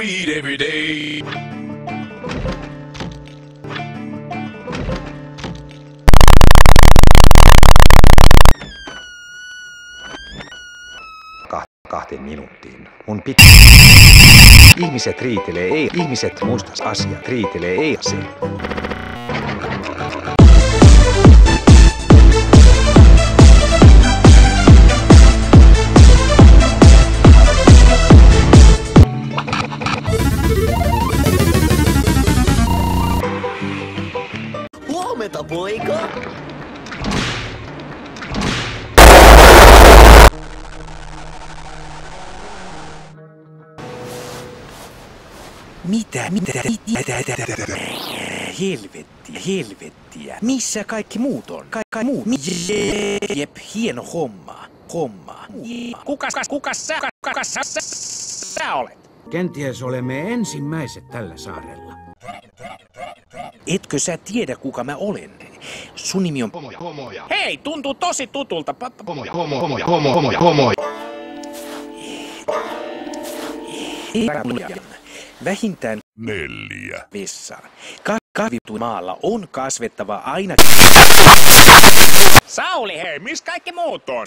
weed every day. Kahteen minuuttiin. Mun pitää. Ihmiset riitelee ei. Ihmiset muistas asiat riitelee ei se. Huomenta, poika! Mitä? Helvettiä. Missä kaikki muut on? Kaikki muut. Jep, hieno homma. Kuka sä olet? Kenties olemme ensimmäiset tällä saarella. Etkö sä tiedä, kuka mä olen? Sun nimi on... Homoja. Hei, tuntuu tosi tutulta. Homoja. Vähintään 4. vessaan. Kahvitumaalla on kasvettava aina... Sauli, hei, missä kaikki muut on?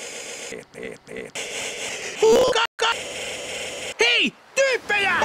Hei, tyyppejä!